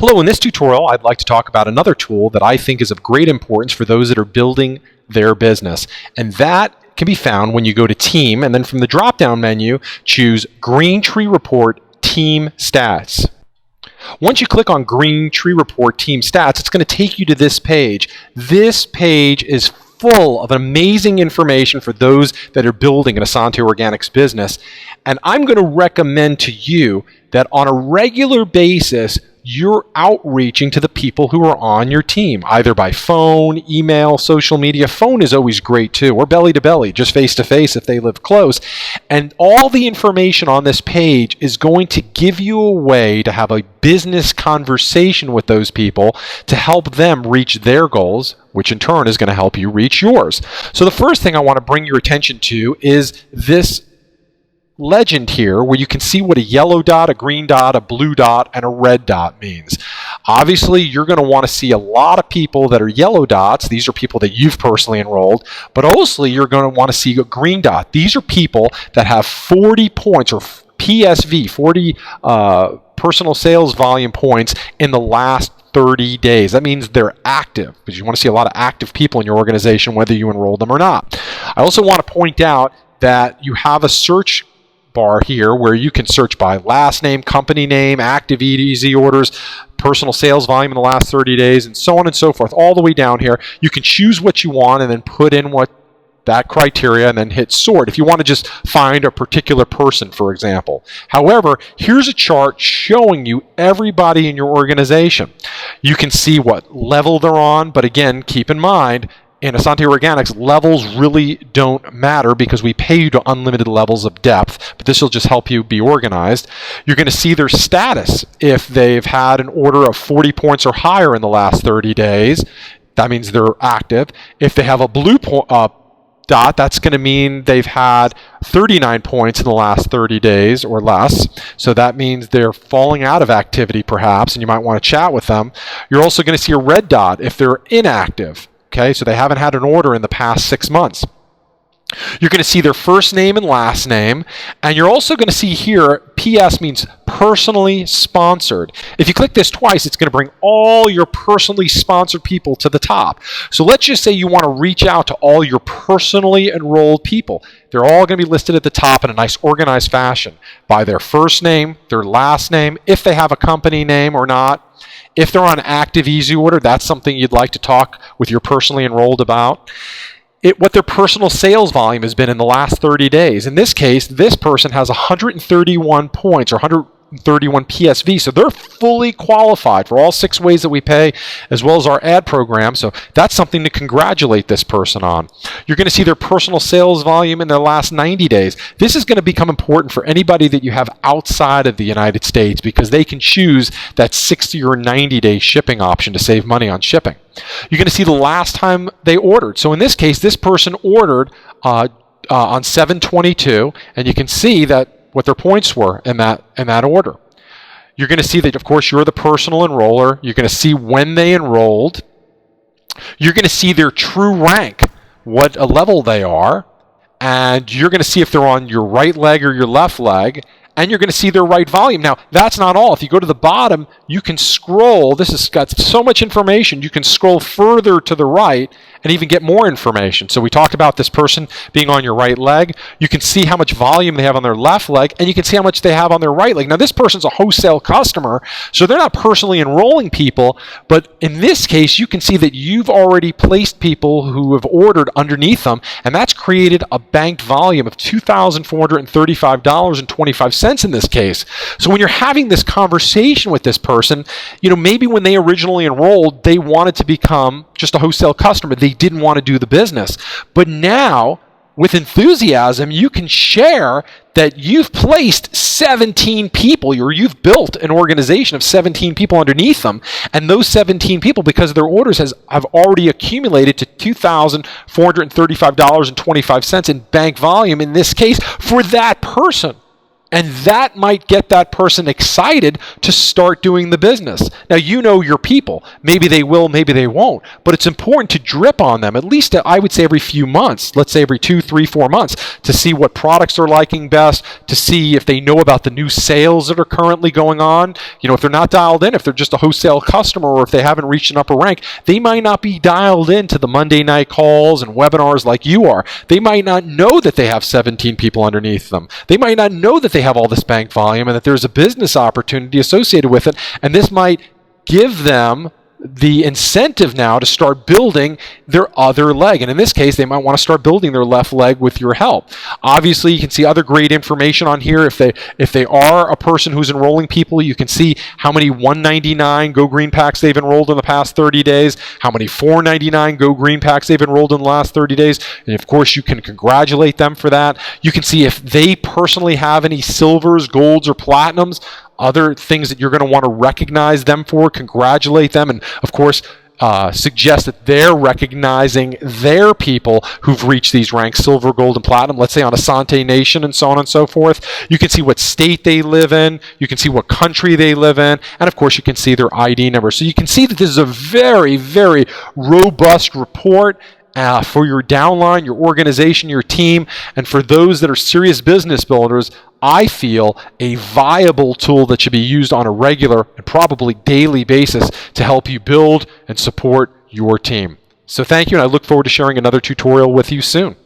Hello, in this tutorial, I'd like to talk about another tool that I think is of great importance for those that are building their business. And that can be found when you go to Team, and then from the drop-down menu, choose Green Tree Report Team Stats. Once you click on Green Tree Report Team Stats, it's going to take you to this page. This page is full of amazing information for those that are building an Essante Organics business. And I'm going to recommend to you that on a regular basis, you're outreaching to the people who are on your team, either by phone, email, social media. Phone is always great too, or belly to belly, just face to face if they live close. And all the information on this page is going to give you a way to have a business conversation with those people to help them reach their goals, which in turn is going to help you reach yours. So the first thing I want to bring your attention to is this legend here where you can see what a yellow dot, a green dot, a blue dot, and a red dot means. Obviously, you're going to want to see a lot of people that are yellow dots. These are people that you've personally enrolled. But also, you're going to want to see a green dot. These are people that have 40 points, or PSV, 40 personal sales volume points in the last 30 days. That means they're active, because you want to see a lot of active people in your organization, whether you enroll them or not. I also want to point out that you have a search bar here where you can search by last name, company name, active easy orders, personal sales volume in the last 30 days, and so on and so forth, all the way down here. You can choose what you want and then put in what that criteria and then hit sort if you want to just find a particular person, for example. However, here's a chart showing you everybody in your organization. You can see what level they're on, but again, keep in mind, in Essante Organics, levels really don't matter because we pay you to unlimited levels of depth, but this will just help you be organized. You're going to see their status. If they've had an order of 40 points or higher in the last 30 days, that means they're active. If they have a blue dot, that's going to mean they've had 39 points in the last 30 days or less. So that means they're falling out of activity perhaps, and you might want to chat with them. You're also going to see a red dot if they're inactive. Okay, so they haven't had an order in the past 6 months. You're going to see their first name and last name, and you're also going to see here, PS means personally sponsored. If you click this twice, it's going to bring all your personally sponsored people to the top. So let's just say you want to reach out to all your personally enrolled people. They're all going to be listed at the top in a nice organized fashion by their first name, their last name, if they have a company name or not. If they're on active easy order, that's something you'd like to talk with your personally enrolled about. What their personal sales volume has been in the last 30 days. In this case, this person has 131 points or 131 PSV, so they're fully qualified for all 6 ways that we pay, as well as our ad program, so that's something to congratulate this person on. You're going to see their personal sales volume in their last 90 days. This is going to become important for anybody that you have outside of the United States because they can choose that 60 or 90-day shipping option to save money on shipping. You're going to see the last time they ordered. So in this case, this person ordered on 7/22, and you can see that what their points were in that order. You're going to see that, of course, you're the personal enroller. You're going to see when they enrolled. You're going to see their true rank, what a level they are, and you're going to see if they're on your right leg or your left leg, and you're going to see their right volume. Now, that's not all. If you go to the bottom, you can scroll. This has got so much information. You can scroll further to the right and even get more information. So we talked about this person being on your right leg. You can see how much volume they have on their left leg, and you can see how much they have on their right leg. Now, this person's a wholesale customer, so they're not personally enrolling people, but in this case, you can see that you've already placed people who have ordered underneath them, and that's created a banked volume of $2,435.25 in this case. So when you're having this conversation with this person, maybe when they originally enrolled, they wanted to become just a wholesale customer. They didn't want to do the business. But now, with enthusiasm, you can share that you've placed 17 people, or you've built an organization of 17 people underneath them, and those 17 people, because of their orders, have already accumulated to $2,435.25 in bank volume, in this case, for that person. And that might get that person excited to start doing the business. Now, you know your people. Maybe they will, maybe they won't. But it's important to drip on them, at least I would say every few months, let's say every 2, 3, 4 months, to see what products they're liking best, to see if they know about the new sales that are currently going on. If they're not dialed in, if they're just a wholesale customer, or if they haven't reached an upper rank, they might not be dialed into the Monday night calls and webinars like you are. They might not know that they have 17 people underneath them. They might not know that they have all this bank volume and that there's a business opportunity associated with it. And this might give them the incentive now to start building their other leg. And in this case, they might want to start building their left leg with your help. Obviously, you can see other great information on here. If they are a person who's enrolling people, you can see how many 199 Go Green packs they've enrolled in the past 30 days, how many 499 Go Green packs they've enrolled in the last 30 days. And of course, you can congratulate them for that. You can see if they personally have any silvers, golds, or platinums, other things that you're going to want to recognize them for, congratulate them, and of course, suggest that they're recognizing their people who've reached these ranks, silver, gold, and platinum, let's say on Essante Nation and so on and so forth. You can see what state they live in, you can see what country they live in, and of course you can see their ID number. So you can see that this is a very, very robust report for your downline, your organization, your team, and for those that are serious business builders. I feel a viable tool that should be used on a regular and probably daily basis to help you build and support your team. So thank you, and I look forward to sharing another tutorial with you soon.